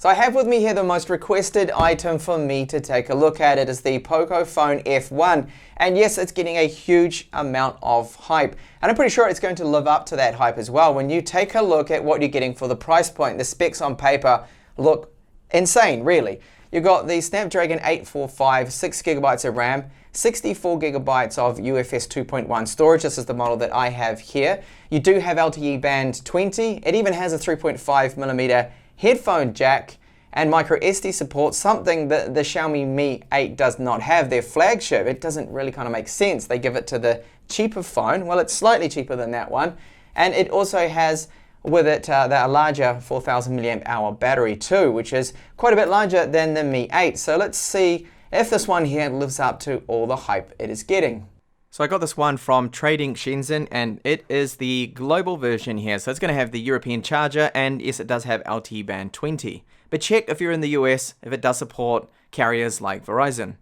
So I have with me here the most requested item for me to take a look at. It is the Pocophone F1. And yes, it's getting a huge amount of hype. And I'm pretty sure it's going to live up to that hype as well. When you take a look at what you're getting for the price point, the specs on paper look insane, really. You've got the Snapdragon 845, 6 gigabytes of RAM, 64 gigabytes of UFS 2.1 storage. This is the model that I have here. You do have LTE band 20. It even has a 3.5mm headphone jack and micro SD support, something that the Xiaomi Mi 8 does not have, their flagship. It doesn't really kind of make sense. They give it to the cheaper phone. Well, it's slightly cheaper than that one. And it also has with it the larger 4000 milliamp hour battery too, which is quite a bit larger than the Mi 8. So let's see if this one here lives up to all the hype it is getting. So I got this one from Trading Shenzhen, and it is the global version here. So it's going to have the European charger, and yes, it does have LTE band 20. But check if you're in the US if it does support carriers like Verizon.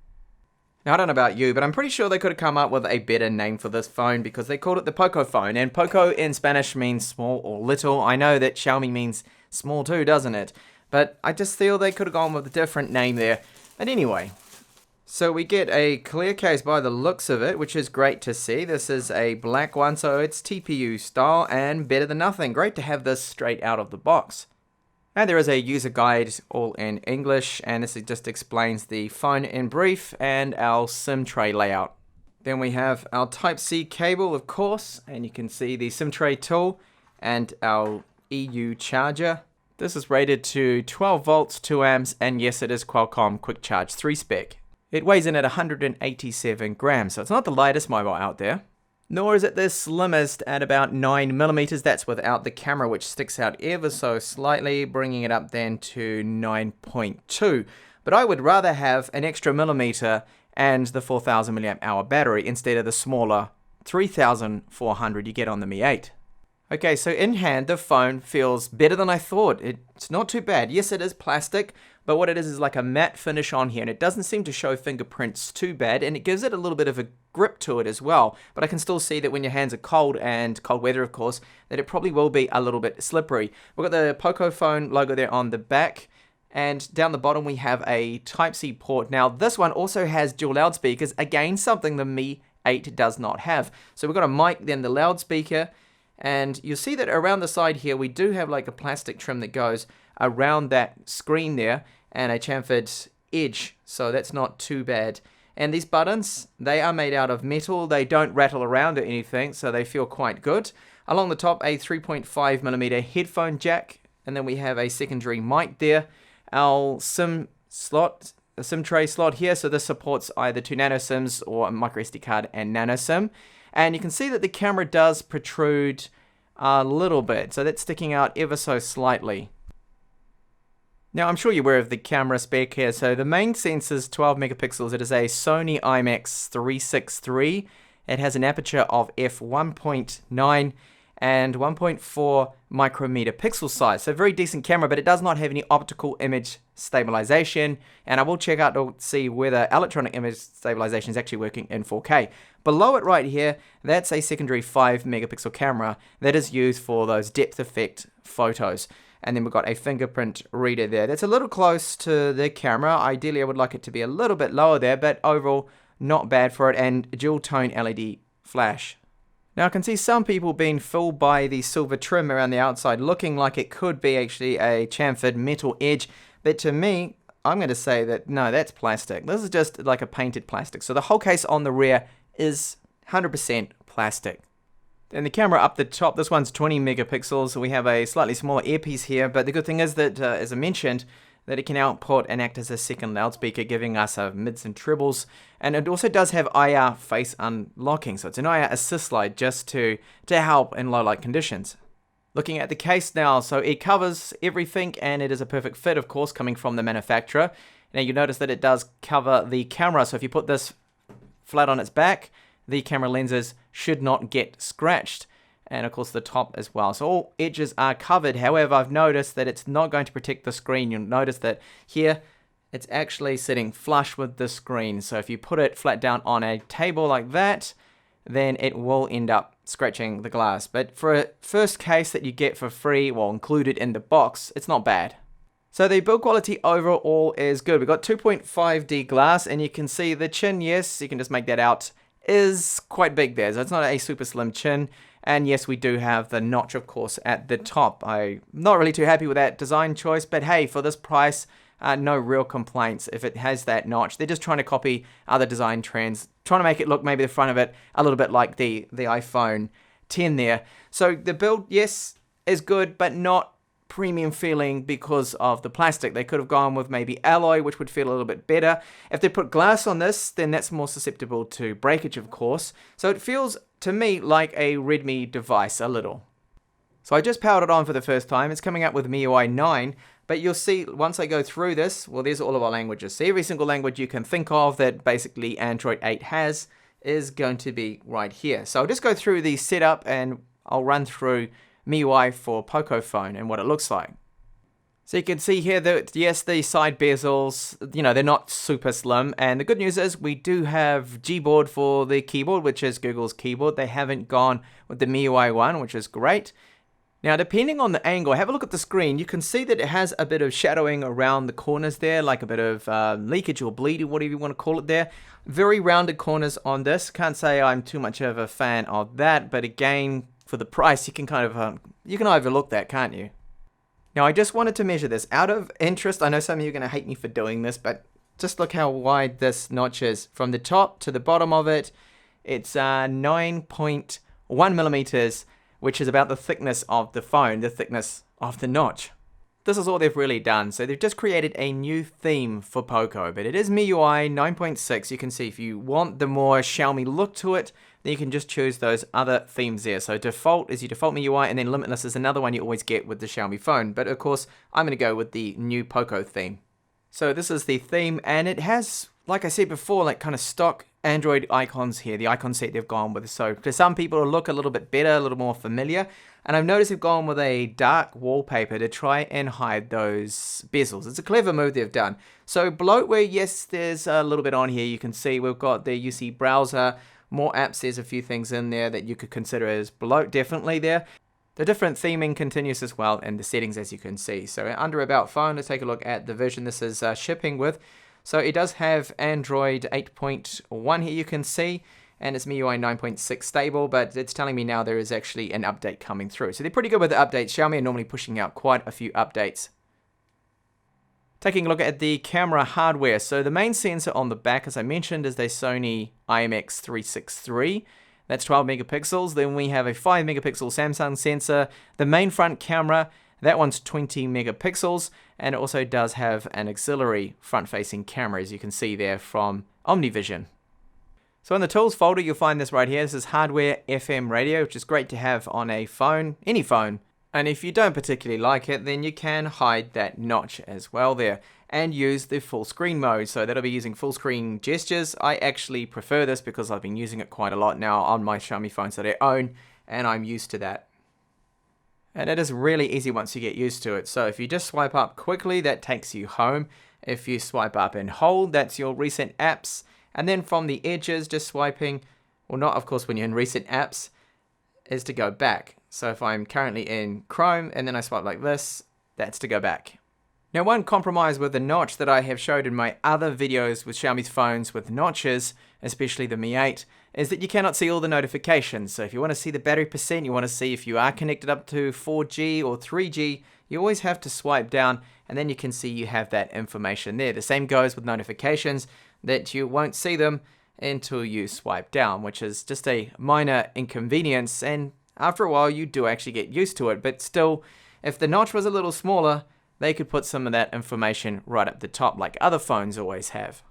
Now, I don't know about you, but I'm pretty sure they could have come up with a better name for this phone because they called it the Pocophone, and Poco in Spanish means small or little. I know that Xiaomi means small too, doesn't it? But I just feel they could have gone with a different name there. But anyway, so we get a clear case by the looks of it, which is great to see. This is a black one, so it's TPU style and better than nothing. Great to have this straight out of the box. And there is a user guide all in English, and this just explains the phone in brief and our SIM tray layout. Then we have our Type-C cable, of course, and you can see the SIM tray tool and our EU charger. This is rated to 12 volts, 2 amps, and yes, it is Qualcomm Quick Charge 3 spec. It weighs in at 187 grams, so it's not the lightest mobile out there. Nor is it the slimmest at about 9mm. That's without the camera, which sticks out ever so slightly, bringing it up then to 9.2. But I would rather have an extra millimeter and the 4000 milliamp hour battery instead of the smaller 3400 you get on the Mi 8. Okay, so in hand, the phone feels better than I thought. It's not too bad. Yes, it is plastic, but what it is like a matte finish on here, and it doesn't seem to show fingerprints too bad, and it gives it a little bit of a grip to it as well. But I can still see that when your hands are cold, and cold weather, of course, that it probably will be a little bit slippery. We've got the Pocophone logo there on the back, and down the bottom we have a Type-C port. Now, this one also has dual loudspeakers, again, something the Mi 8 does not have. So we've got a mic, then the loudspeaker, and you'll see that around the side here, we do have like a plastic trim that goes around that screen there, and a chamfered edge, so that's not too bad. And these buttons, they are made out of metal. They don't rattle around or anything, so they feel quite good. Along the top, a 3.5mm headphone jack, and then we have a secondary mic there. Our SIM slot, a SIM tray slot here, so this supports either 2 nano SIMs or a micro SD card and nano SIM. And you can see that the camera does protrude a little bit, so that's sticking out ever so slightly. Now, I'm sure you're aware of the camera spec here. So the main sensor is 12 megapixels. It is a Sony IMX 363. It has an aperture of f1.9 and 1.4 micrometer pixel size. So very decent camera, but it does not have any optical image stabilization. And I will check out to see whether electronic image stabilization is actually working in 4K. Below it right here, that's a secondary 5 megapixel camera that is used for those depth effect photos. And then we've got a fingerprint reader there. That's a little close to the camera. Ideally, I would like it to be a little bit lower there, but overall, not bad for it. And dual tone LED flash. Now, I can see some people being fooled by the silver trim around the outside, looking like it could be actually a chamfered metal edge. But to me, I'm going to say that, no, that's plastic. This is just like a painted plastic. So the whole case on the rear is 100% plastic. And the camera up the top, this one's 20 megapixels. So we have a slightly smaller earpiece here. But the good thing is that, as I mentioned, that it can output and act as a second loudspeaker, giving us mids and trebles. And it also does have IR face unlocking. So it's an IR assist light just to help in low light conditions. Looking at the case now, so it covers everything, and it is a perfect fit, of course, coming from the manufacturer. Now you notice that it does cover the camera. So if you put this flat on its back, the camera lenses should not get scratched. And of course the top as well. So all edges are covered. However, I've noticed that it's not going to protect the screen. You'll notice that here it's actually sitting flush with the screen. So if you put it flat down on a table like that, then it will end up scratching the glass. But for a first case that you get for free, well, included in the box, it's not bad. So the build quality overall is good. We've got 2.5D glass, and you can see the chin, yes, you can just make that out, is quite big there. So it's not a super slim chin. And yes, we do have the notch, of course, at the top. I'm not really too happy with that design choice, but hey, for this price, no real complaints if it has that notch. They're just trying to copy other design trends, trying to make it look maybe the front of it a little bit like the iPhone 10 there. So the build, yes, is good, but not premium feeling because of the plastic. They could have gone with maybe alloy, which would feel a little bit better. If they put glass on this, then that's more susceptible to breakage, of course. So it feels to me like a Redmi device a little. So I just powered it on for the first time. It's coming up with MIUI 9, but you'll see once I go through this, well, there's all of our languages. So every single language you can think of that basically Android 8 has is going to be right here. So I'll just go through the setup and I'll run through MIUI for Pocophone and what it looks like. So you can see here that, yes, the side bezels, they're not super slim. And the good news is we do have Gboard for the keyboard, which is Google's keyboard. They haven't gone with the MIUI one, which is great. Now, depending on the angle, have a look at the screen. You can see that it has a bit of shadowing around the corners there, like a bit of leakage or bleed, whatever you want to call it there. Very rounded corners on this. Can't say I'm too much of a fan of that, but again, for the price, you can kind of you can overlook that, can't you? Now, I just wanted to measure this out of interest. I know some of you are going to hate me for doing this, but just look how wide this notch is. From the top to the bottom of it, it's 9.1 millimeters, which is about the thickness of the phone, the thickness of the notch. This is all they've really done. So they've just created a new theme for Poco, but it is MIUI 9.6. You can see if you want the more Xiaomi look to it, then you can just choose those other themes there. So default is your default MIUI, and then Limitless is another one you always get with the Xiaomi phone. But of course, I'm going to go with the new Poco theme. So this is the theme, and it has, like I said before, like kind of stock Android icons here, the icon set they've gone with. So to some people it'll look a little bit better, a little more familiar. And I've noticed they've gone with a dark wallpaper to try and hide those bezels. It's a clever move they've done. So bloatware, yes, there's a little bit on here. You can see we've got the UC browser, more apps, there's a few things in there that you could consider as bloat, definitely there. The different theming continues as well in the settings, as you can see. So under About Phone, let's take a look at the version this is shipping with. So it does have Android 8.1 here, you can see, and it's MIUI 9.6 stable, but it's telling me now there is actually an update coming through. So they're pretty good with the updates. Xiaomi are normally pushing out quite a few updates. Taking a look at the camera hardware. So the main sensor on the back, as I mentioned, is the Sony IMX363. That's 12 megapixels. Then we have a 5 megapixel Samsung sensor. The main front camera, that one's 20 megapixels, and it also does have an auxiliary front-facing camera, as you can see there from OmniVision. So in the tools folder, you'll find this right here. This is hardware FM radio, which is great to have on a phone, any phone. And if you don't particularly like it, then you can hide that notch as well there and use the full screen mode. So that'll be using full screen gestures. I actually prefer this because I've been using it quite a lot now on my Xiaomi phones that I own, and I'm used to that. And it is really easy once you get used to it. So if you just swipe up quickly, that takes you home. If you swipe up and hold, that's your recent apps. And then from the edges, just swiping, well, not of course when you're in recent apps, is to go back. So if I'm currently in Chrome and then I swipe like this, that's to go back. Now, one compromise with the notch that I have showed in my other videos with Xiaomi's phones with notches, especially the Mi 8, is that you cannot see all the notifications. So if you want to see the battery percent, you want to see if you are connected up to 4G or 3G, you always have to swipe down and then you can see you have that information there. The same goes with notifications, that you won't see them until you swipe down, which is just a minor inconvenience, and after a while you do actually get used to it. But still, if the notch was a little smaller, they could put some of that information right up the top like other phones always have.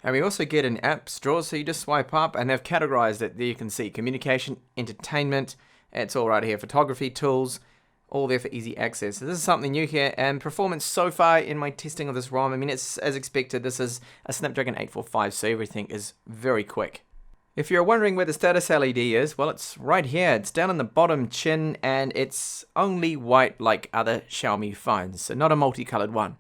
And we also get an apps drawer, so you just swipe up and they've categorized it. There you can see communication, entertainment, it's all right here, photography tools, all there for easy access. So this is something new here, and performance so far in my testing of this ROM, I mean, it's as expected. This is a Snapdragon 845, so everything is very quick. If you're wondering where the status LED is, well, it's right here. It's down in the bottom chin, and it's only white like other Xiaomi phones, so not a multicolored one.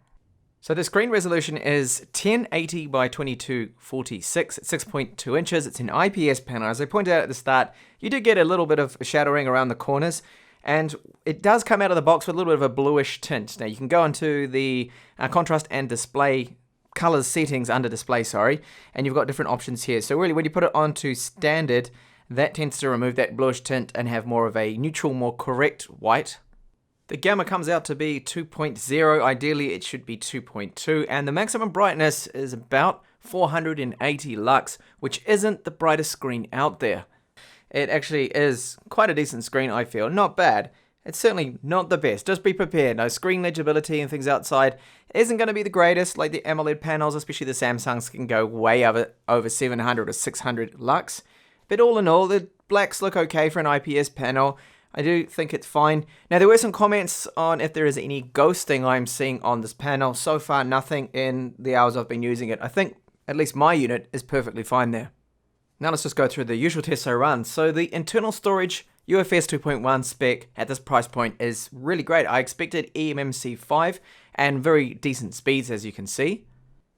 So the screen resolution is 1080 by 2246 at 6.2 inches. It's an IPS panel. As I pointed out at the start, you do get a little bit of shadowing around the corners, and it does come out of the box with a little bit of a bluish tint. Now you can go into the contrast and display colors settings under display, and you've got different options here. So really when you put it onto standard, that tends to remove that bluish tint and have more of a neutral, more correct white. The gamma comes out to be 2.0, ideally it should be 2.2, and the maximum brightness is about 480 lux, which isn't the brightest screen out there. It actually is quite a decent screen, I feel. Not bad. It's certainly not the best. Just be prepared. No, screen legibility and things outside isn't going to be the greatest. Like the AMOLED panels, especially the Samsungs, can go way over 700 or 600 lux. But all in all, the blacks look okay for an IPS panel. I do think it's fine. Now, there were some comments on if there is any ghosting I'm seeing on this panel. So far, nothing in the hours I've been using it. I think at least my unit is perfectly fine there. Now let's just go through the usual tests I run. So the internal storage UFS 2.1 spec at this price point is really great. I expected eMMC 5 and very decent speeds, as you can see.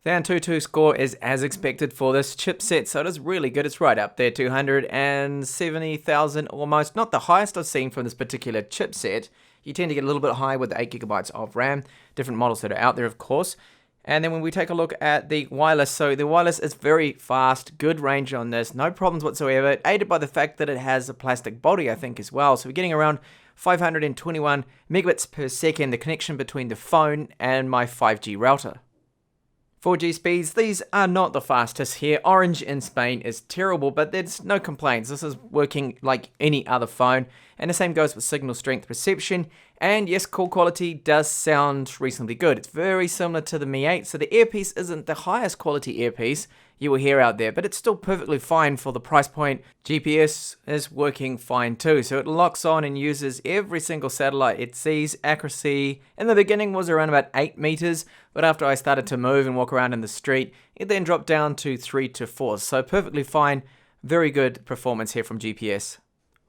The Antutu score is as expected for this chipset, so it is really good. It's right up there, 270,000 almost. Not the highest I've seen from this particular chipset. You tend to get a little bit high with the 8GB of RAM. Different models that are out there, of course. And then when we take a look at the wireless, so the wireless is very fast, good range on this, no problems whatsoever, aided by the fact that it has a plastic body, I think, as well. So we're getting around 521 megabits per second, the connection between the phone and my 5G router. 4G speeds, these are not the fastest here. Orange in Spain is terrible, but there's no complaints. This is working like any other phone. And the same goes with signal strength reception. And yes, call quality does sound reasonably good. It's very similar to the Mi 8, so the earpiece isn't the highest quality earpiece you will hear out there, but it's still perfectly fine for the price point. GPS is working fine too, so it locks on and uses every single satellite it sees. Accuracy in the beginning was around about 8 meters, but after I started to move and walk around in the street, it then dropped down to 3 to 4, so perfectly fine. Very good performance here from GPS.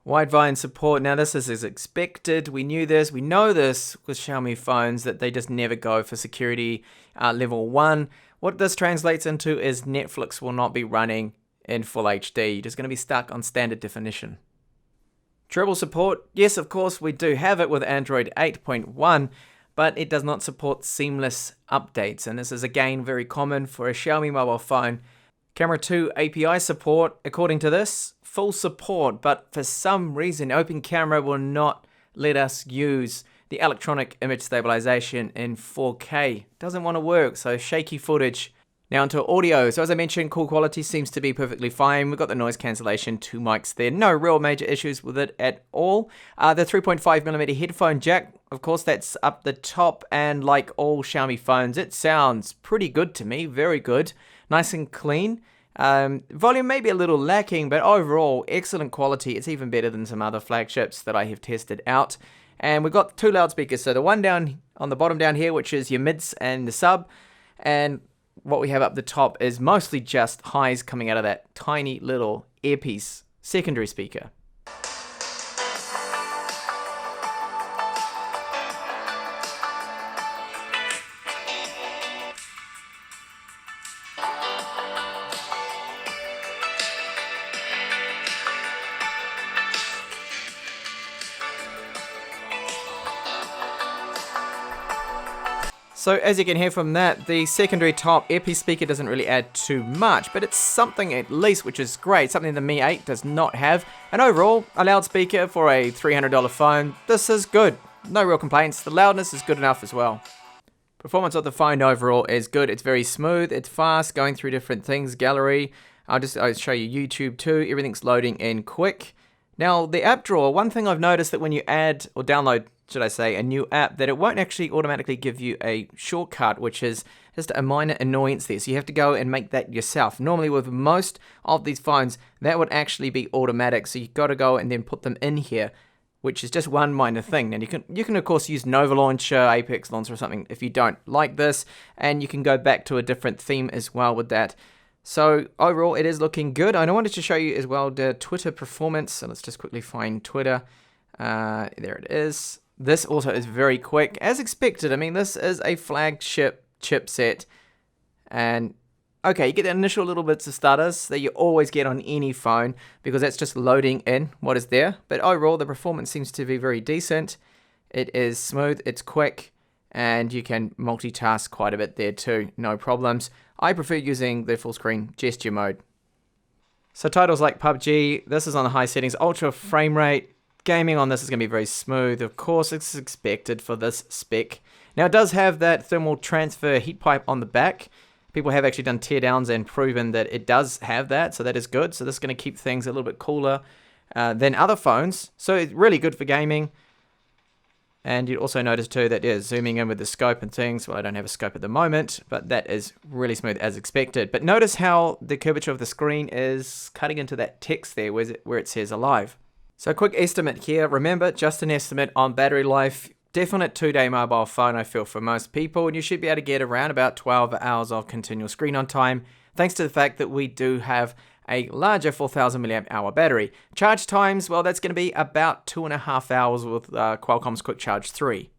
Wide vine support, now this is as expected. We knew this, we know this with Xiaomi phones, that they just never go for security level 1. What this translates into is Netflix will not be running in full HD. You're just going to be stuck on standard definition. Treble support, yes, of course, we do have it with Android 8.1, but it does not support seamless updates, and this is again very common for a Xiaomi mobile phone. Camera 2 API support, according to this, full support, but for some reason Open Camera will not let us use the electronic image stabilization in 4K. Doesn't want to work, so shaky footage. Now onto audio. So as I mentioned, call quality seems to be perfectly fine. We've got the noise cancellation, 2 mics there. No real major issues with it at all. The 3.5mm headphone jack, of course, that's up the top, and like all Xiaomi phones, it sounds pretty good to me, very good. Nice and clean. Volume may be a little lacking, but overall, excellent quality. It's even better than some other flagships that I have tested out. And we've got 2 loudspeakers, so the one down on the bottom down here, which is your mids and the sub, and what we have up the top is mostly just highs coming out of that tiny little earpiece secondary speaker. So as you can hear from that, the secondary top earpiece speaker doesn't really add too much, but it's something at least, which is great, something the Mi 8 does not have. And overall, a loudspeaker for a $300 phone, this is good. No real complaints. The loudness is good enough as well. Performance of the phone overall is good. It's very smooth, it's fast, going through different things, gallery. I'll show you YouTube too. Everything's loading in quick. Now, the app drawer, one thing I've noticed that when you add, or download, should I say, a new app, that it won't actually automatically give you a shortcut, which is just a minor annoyance there. So you have to go and make that yourself. Normally with most of these phones, that would actually be automatic. So you've got to go and then put them in here, which is just one minor thing. And you can of course use Nova Launcher, Apex Launcher or something if you don't like this. And you can go back to a different theme as well with that. So overall, it is looking good. And I wanted to show you as well the Twitter performance. So let's just quickly find Twitter. There it is. This also is very quick, as expected. I mean, this is a flagship chipset, and Okay, you get the initial little bits of stutters that you always get on any phone because that's just loading in what is there. But overall, the performance seems to be very decent. It is smooth, it's quick, and you can multitask quite a bit there too, no problems. I prefer using the full screen gesture mode. So titles like PUBG, this is on the high settings, ultra frame rate. Gaming on this is going to be very smooth. Of course, it's expected for this spec. Now, it does have that thermal transfer heat pipe on the back. People have actually done teardowns and proven that it does have that, so that is good. So this is going to keep things a little bit cooler than other phones. So it's really good for gaming. And you also notice too that zooming in with the scope and things. Well, I don't have a scope at the moment, but that is really smooth as expected. But notice how the curvature of the screen is cutting into that text there where it says alive. So a quick estimate here. Remember, just an estimate on battery life. Definite 2-day mobile phone, I feel, for most people, and you should be able to get around about 12 hours of continual screen on time, thanks to the fact that we do have a larger 4000 milliamp hour battery. Charge times, well, that's going to be about 2.5 hours with Qualcomm's Quick Charge 3.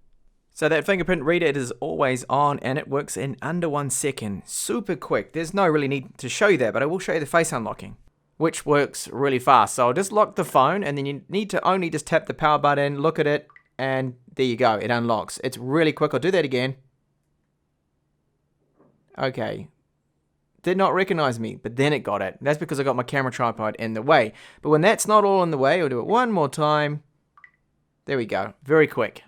So that fingerprint reader, it is always on, and it works in under 1 second. Super quick. There's no really need to show you that, but I will show you the face unlocking, which works really fast. So I'll just lock the phone, and then you need to only just tap the power button, look at it, and there you go, it unlocks. It's really quick. I'll do that again. Okay. Did not recognize me, but then it got it. That's because I got my camera tripod in the way. But when that's not all in the way, I'll do it one more time. There we go. Very quick.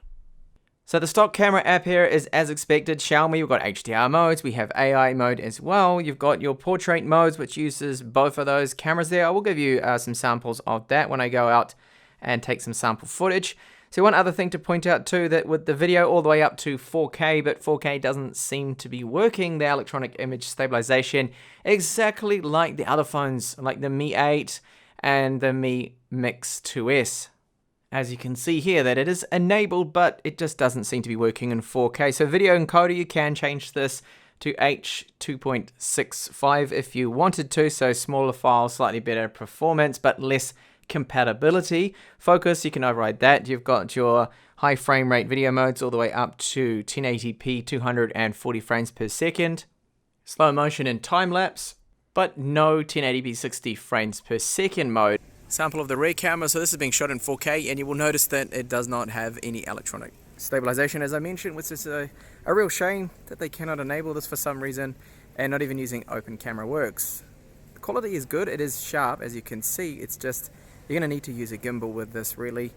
So the stock camera app here is as expected. Xiaomi, we've got HDR modes. We have AI mode as well. You've got your portrait modes, which uses both of those cameras there. I will give you some samples of that when I go out and take some sample footage. So one other thing to point out too, that with the video all the way up to 4K, but 4K doesn't seem to be working, the electronic image stabilization, exactly like the other phones, like the Mi 8 and the Mi Mix 2S. As you can see here, that it is enabled, but it just doesn't seem to be working in 4K. So video encoder, you can change this to H2.65 if you wanted to, so smaller files, slightly better performance, but less compatibility. Focus, you can override that. You've got your high frame rate video modes all the way up to 1080p 240 frames per second. Slow motion and time lapse, but no 1080p 60 frames per second mode. Sample of the rear camera, so this is being shot in 4K, and you will notice that it does not have any electronic stabilization, as I mentioned, which is a real shame that they cannot enable this for some reason, and not even using open camera works. The quality is good, it is sharp, as you can see. It's just you're going to need to use a gimbal with this, really.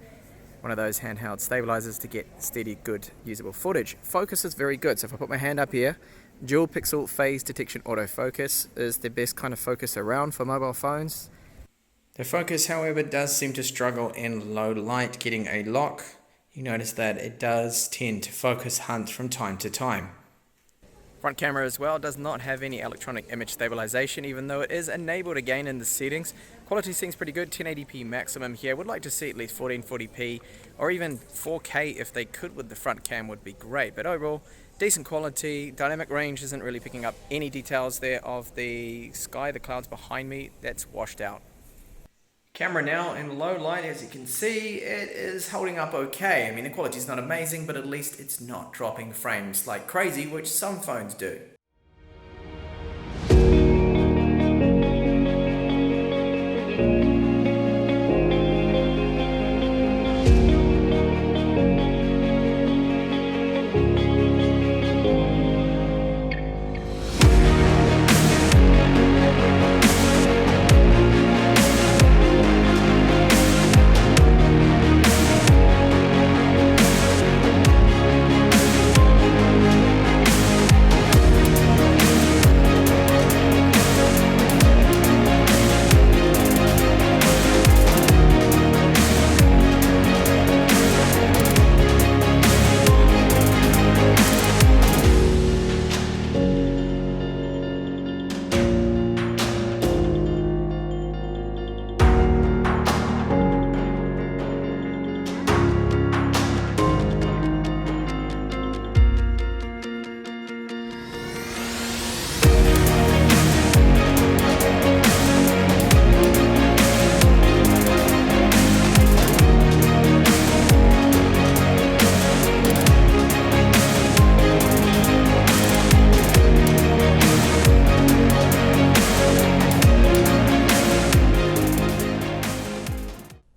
One of those handheld stabilizers to get steady, good, usable footage. Focus is very good. So if I put my hand up here, dual pixel phase detection autofocus is the best kind of focus around for mobile phones. The focus, however, does seem to struggle in low light, getting a lock. You notice that it does tend to focus hunt from time to time. Front camera as well does not have any electronic image stabilization, even though it is enabled again in the settings. Quality seems pretty good, 1080p maximum here. Would like to see at least 1440p or even 4K if they could with the front cam would be great. But overall, decent quality. Dynamic range isn't really picking up any details there of the sky, the clouds behind me. That's washed out. Camera now in low light, as you can see, it is holding up okay. I mean, the quality is not amazing, but at least it's not dropping frames like crazy, which some phones do.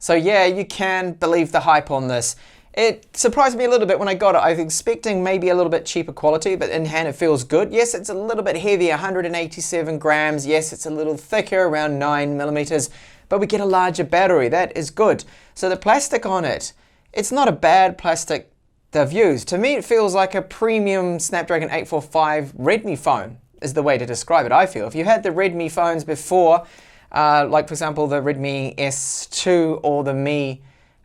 So yeah, you can believe the hype on this. It surprised me a little bit when I got it. I was expecting maybe a little bit cheaper quality, but in hand it feels good. Yes, it's a little bit heavier, 187 grams. Yes, it's a little thicker, around 9 millimeters, but we get a larger battery. That is good. So the plastic on it, it's not a bad plastic to use. To me, it feels like a premium Snapdragon 845 Redmi phone is the way to describe it, I feel. If you had the Redmi phones before, like for example, the Redmi S2 or the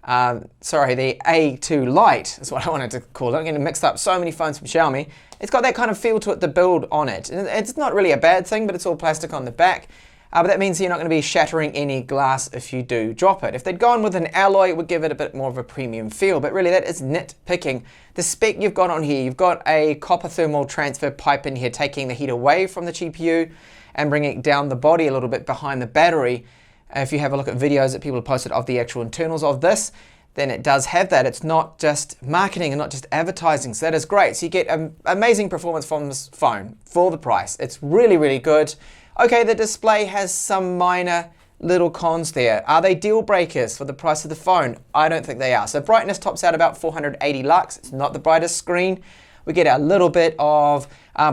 the A2 Lite is what I wanted to call it. I'm getting mixed up so many phones from Xiaomi. It's got that kind of feel to it, the build on it. And it's not really a bad thing, but it's all plastic on the back. But that means you're not going to be shattering any glass if you do drop it. If they'd gone with an alloy, it would give it a bit more of a premium feel. But really, that is nitpicking. The spec you've got on here, you've got a copper thermal transfer pipe in here, taking the heat away from the GPU and bringing it down the body a little bit behind the battery. If you have a look at videos that people have posted of the actual internals of this, then it does have that. It's not just marketing and not just advertising, so that is great. So you get amazing performance from this phone for the price. It's really, really good. Okay, the display has some minor little cons there. Are they deal breakers for the price of the phone? I don't think they are. So brightness tops out about 480 lux. It's not the brightest screen. We get a little bit of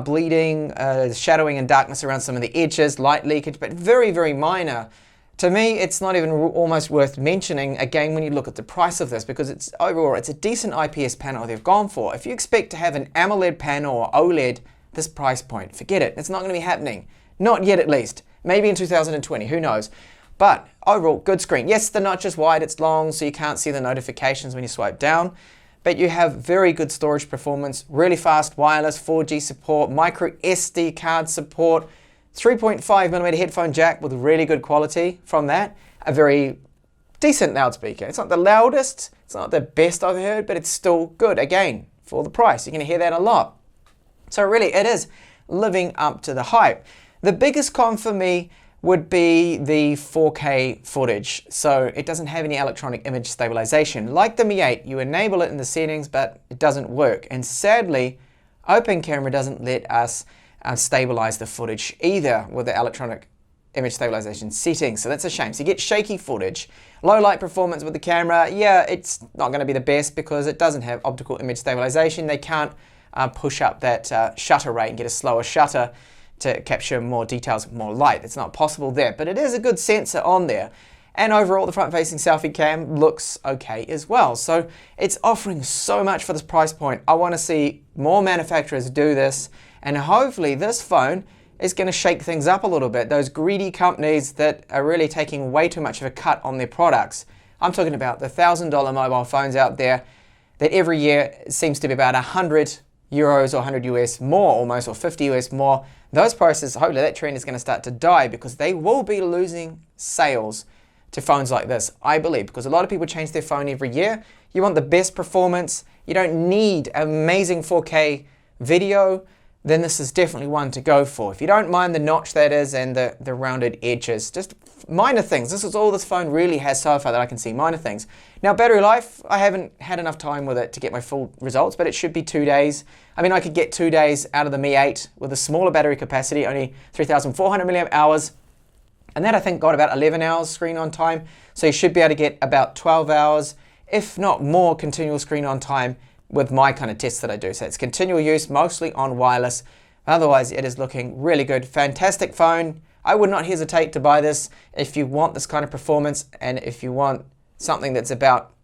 bleeding, shadowing and darkness around some of the edges, light leakage, but very, very minor. To me, it's not even almost worth mentioning, again, when you look at the price of this, because it's overall, it's a decent IPS panel they've gone for. If you expect to have an AMOLED panel or OLED, this price point, forget it. It's not going to be happening. Not yet, at least. Maybe in 2020, who knows. But overall, good screen. Yes, the notch is wide, it's long, so you can't see the notifications when you swipe down. But you have very good storage performance, really fast wireless, 4G support, micro SD card support, 3.5mm headphone jack with really good quality from that. A very decent loudspeaker. It's not the loudest, it's not the best I've heard, but it's still good. Again, for the price, you're going to hear that a lot. So really, it is living up to the hype. The biggest con for me would be the 4K footage. So it doesn't have any electronic image stabilization. Like the Mi 8, you enable it in the settings, but it doesn't work. And sadly, Open Camera doesn't let us stabilize the footage either with the electronic image stabilization settings. So that's a shame. So you get shaky footage. Low light performance with the camera. Yeah, it's not going to be the best because it doesn't have optical image stabilization. They can't push up that shutter rate and get a slower shutter to capture more details, more light. It's not possible there, but it is a good sensor on there. And overall, the front-facing selfie cam looks okay as well. So it's offering so much for this price point. I want to see more manufacturers do this, and hopefully this phone is going to shake things up a little bit. Those greedy companies that are really taking way too much of a cut on their products. I'm talking about the $1,000 mobile phones out there that every year seems to be about 100 euros or 100 US more almost, or 50 US more. Those prices, hopefully that trend is going to start to die because they will be losing sales to phones like this, I believe, because a lot of people change their phone every year. You want the best performance. You don't need amazing 4K video, then this is definitely one to go for. If you don't mind the notch that is and the rounded edges, just minor things. This is all this phone really has so far that I can see, minor things. Now battery life, I haven't had enough time with it to get my full results, but it should be 2 days. I mean, I could get 2 days out of the Mi 8 with a smaller battery capacity, only 3,400 milliamp hours. And that I think got about 11 hours screen on time. So you should be able to get about 12 hours, if not more, continual screen on time with my kind of tests that I do. So it's continual use, mostly on wireless. Otherwise, it is looking really good. Fantastic phone. I would not hesitate to buy this if you want this kind of performance and if you want something that's about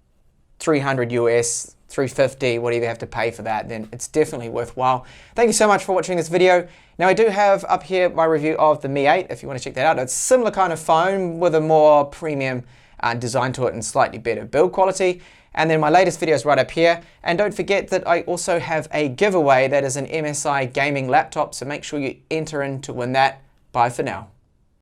300 US, 350, whatever you have to pay for that, then it's definitely worthwhile. Thank you so much for watching this video. Now I do have up here my review of the Mi 8 if you want to check that out. It's a similar kind of phone with a more premium design to it and slightly better build quality. And then my latest video is right up here. And don't forget that I also have a giveaway that is an MSI gaming laptop, so make sure you enter in to win that. Bye for now.